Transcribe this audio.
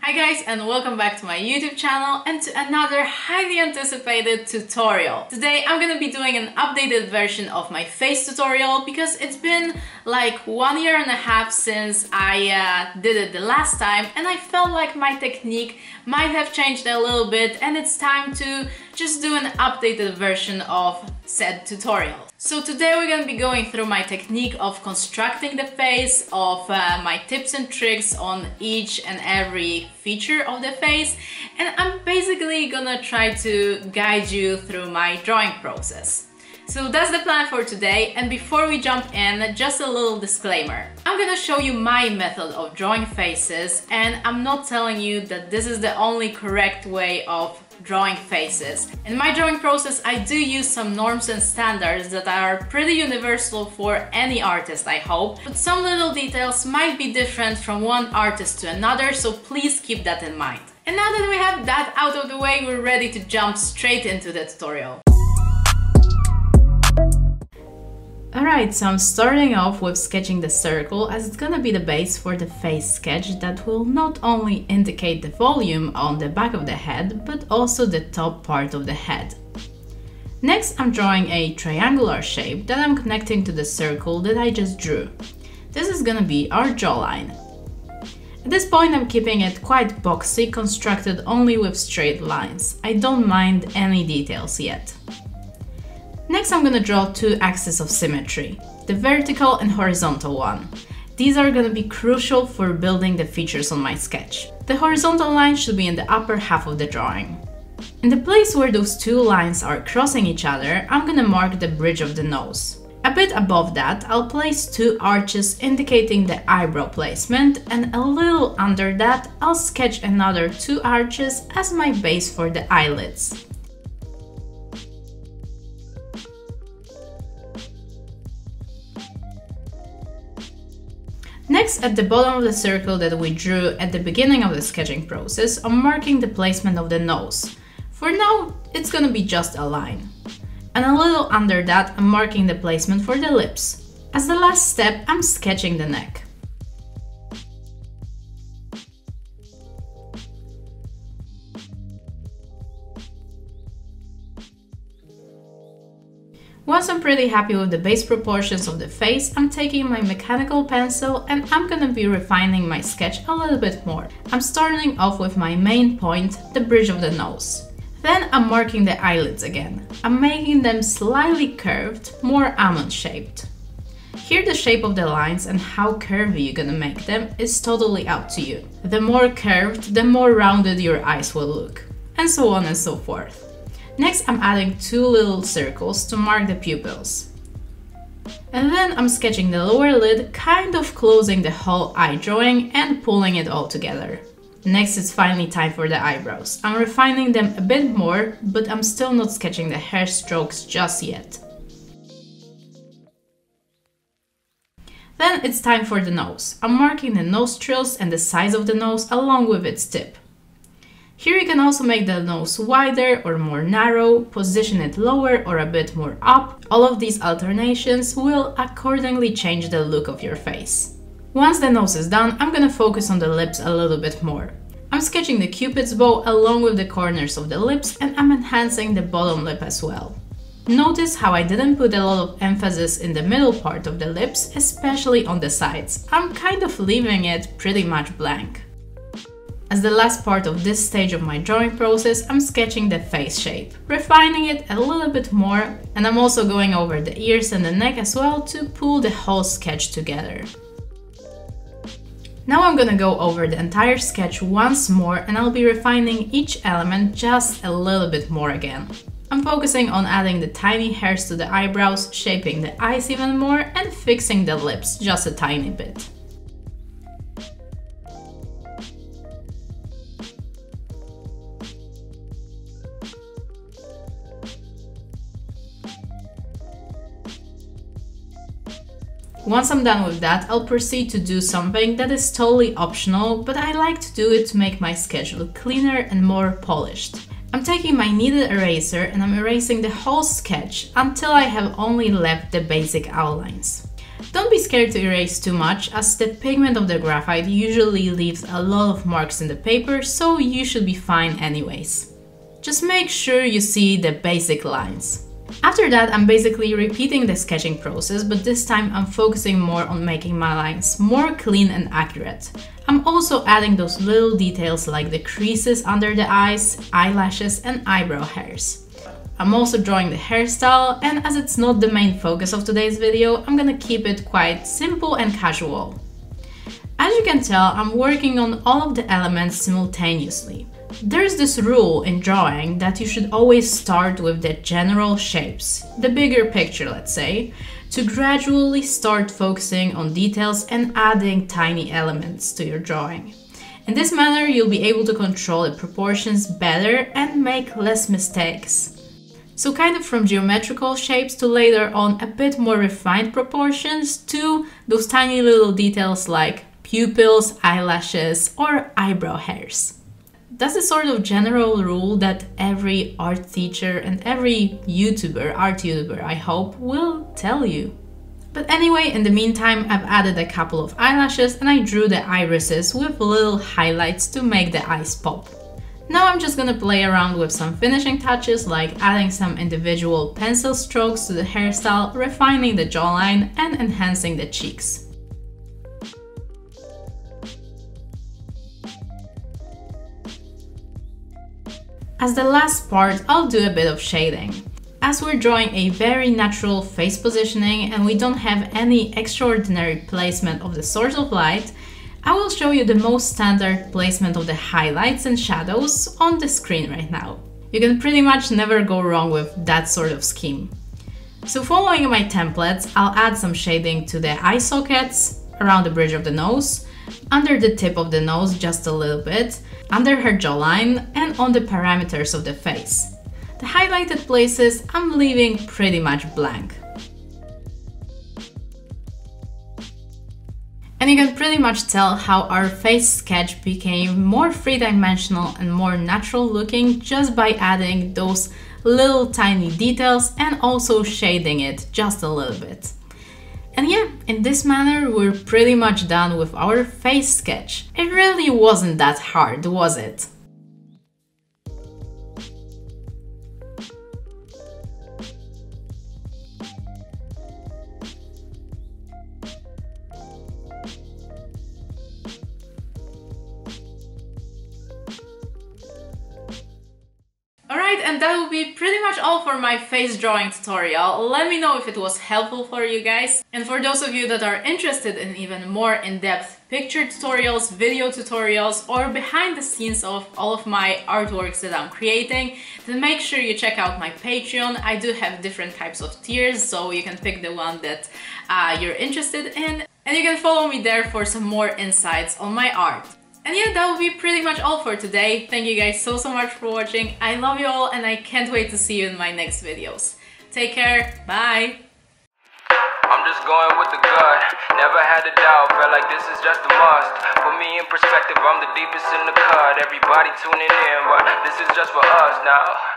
Hi guys, and welcome back to my YouTube channel and to another highly anticipated tutorial. Today I'm gonna be doing an updated version of my face tutorial because it's been like 1.5 years since I did it the last time, and I felt like my technique might have changed a little bit and it's time to just do an updated version of said tutorial. So today we're gonna be going through my technique of constructing the face, of my tips and tricks on each and every feature of the face, and I'm basically gonna try to guide you through my drawing process. So that's the plan for today, and before we jump in, just a little disclaimer. I'm gonna show you my method of drawing faces, and I'm not telling you that this is the only correct way of drawing faces. In my drawing process, I do use some norms and standards that are pretty universal for any artist, I hope, but some little details might be different from one artist to another, so please keep that in mind. And now that we have that out of the way, we're ready to jump straight into the tutorial. Alright, so I'm starting off with sketching the circle, as it's gonna be the base for the face sketch that will not only indicate the volume on the back of the head, but also the top part of the head. Next, I'm drawing a triangular shape that I'm connecting to the circle that I just drew. This is gonna be our jawline. At this point, I'm keeping it quite boxy, constructed only with straight lines. I don't mind any details yet. Next, I'm gonna draw two axes of symmetry, the vertical and horizontal one. These are gonna be crucial for building the features on my sketch. The horizontal line should be in the upper half of the drawing. In the place where those two lines are crossing each other, I'm gonna mark the bridge of the nose. A bit above that, I'll place two arches indicating the eyebrow placement, and a little under that, I'll sketch another two arches as my base for the eyelids. Next, at the bottom of the circle that we drew at the beginning of the sketching process, I'm marking the placement of the nose. For now, it's gonna be just a line. And a little under that, I'm marking the placement for the lips. As the last step, I'm sketching the neck. Once I'm pretty happy with the base proportions of the face, I'm taking my mechanical pencil and I'm gonna be refining my sketch a little bit more. I'm starting off with my main point, the bridge of the nose. Then I'm marking the eyelids again. I'm making them slightly curved, more almond-shaped. Here the shape of the lines and how curvy you're gonna make them is totally up to you. The more curved, the more rounded your eyes will look, and so on and so forth. Next, I'm adding two little circles to mark the pupils. And then I'm sketching the lower lid, kind of closing the whole eye drawing and pulling it all together. Next, it's finally time for the eyebrows. I'm refining them a bit more, but I'm still not sketching the hair strokes just yet. Then it's time for the nose. I'm marking the nostrils and the size of the nose along with its tip. Here you can also make the nose wider or more narrow, position it lower or a bit more up. All of these alternations will accordingly change the look of your face. Once the nose is done, I'm gonna focus on the lips a little bit more. I'm sketching the cupid's bow along with the corners of the lips, and I'm enhancing the bottom lip as well. Notice how I didn't put a lot of emphasis in the middle part of the lips, especially on the sides. I'm kind of leaving it pretty much blank. As the last part of this stage of my drawing process, I'm sketching the face shape, refining it a little bit more, and I'm also going over the ears and the neck as well to pull the whole sketch together. Now I'm gonna go over the entire sketch once more, and I'll be refining each element just a little bit more again. I'm focusing on adding the tiny hairs to the eyebrows, shaping the eyes even more, and fixing the lips just a tiny bit. Once I'm done with that, I'll proceed to do something that is totally optional, but I like to do it to make my sketch look cleaner and more polished. I'm taking my kneaded eraser and I'm erasing the whole sketch until I have only left the basic outlines. Don't be scared to erase too much, as the pigment of the graphite usually leaves a lot of marks in the paper, so you should be fine anyways. Just make sure you see the basic lines. After that, I'm basically repeating the sketching process, but this time I'm focusing more on making my lines more clean and accurate. I'm also adding those little details like the creases under the eyes, eyelashes and eyebrow hairs. I'm also drawing the hairstyle, and as it's not the main focus of today's video, I'm gonna keep it quite simple and casual. As you can tell, I'm working on all of the elements simultaneously. There's this rule in drawing that you should always start with the general shapes, the bigger picture let's say, to gradually start focusing on details and adding tiny elements to your drawing. In this manner, you'll be able to control the proportions better and make less mistakes. So kind of from geometrical shapes to later on a bit more refined proportions to those tiny little details like pupils, eyelashes or eyebrow hairs. That's the sort of general rule that every art teacher and every art YouTuber I hope will tell you. But anyway, in the meantime, I've added a couple of eyelashes and I drew the irises with little highlights to make the eyes pop. Now I'm just gonna play around with some finishing touches like adding some individual pencil strokes to the hairstyle, refining the jawline and enhancing the cheeks. As the last part, I'll do a bit of shading. As we're drawing a very natural face positioning and we don't have any extraordinary placement of the source of light, I will show you the most standard placement of the highlights and shadows on the screen right now. You can pretty much never go wrong with that sort of scheme. So following my templates, I'll add some shading to the eye sockets, around the bridge of the nose, under the tip of the nose just a little bit, under her jawline and on the parameters of the face. The highlighted places I'm leaving pretty much blank. And you can pretty much tell how our face sketch became more three-dimensional and more natural looking just by adding those little tiny details and also shading it just a little bit. And yeah, in this manner we're pretty much done with our face sketch. It really wasn't that hard, was it? Alright, and that will be pretty much all for my face drawing tutorial. Let me know if it was helpful for you guys. And for those of you that are interested in even more in-depth picture tutorials, video tutorials, or behind the scenes of all of my artworks that I'm creating, then make sure you check out my Patreon. I do have different types of tiers, so you can pick the one that you're interested in. And you can follow me there for some more insights on my art. And yeah, that will be pretty much all for today. Thank you guys so much for watching. I love you all and I can't wait to see you in my next videos. Take care, bye! I'm just going with the gut, never had a doubt, felt like this is just a must. Put me in perspective, I'm the deepest in the cut. Everybody tuning in, but this is just for us now.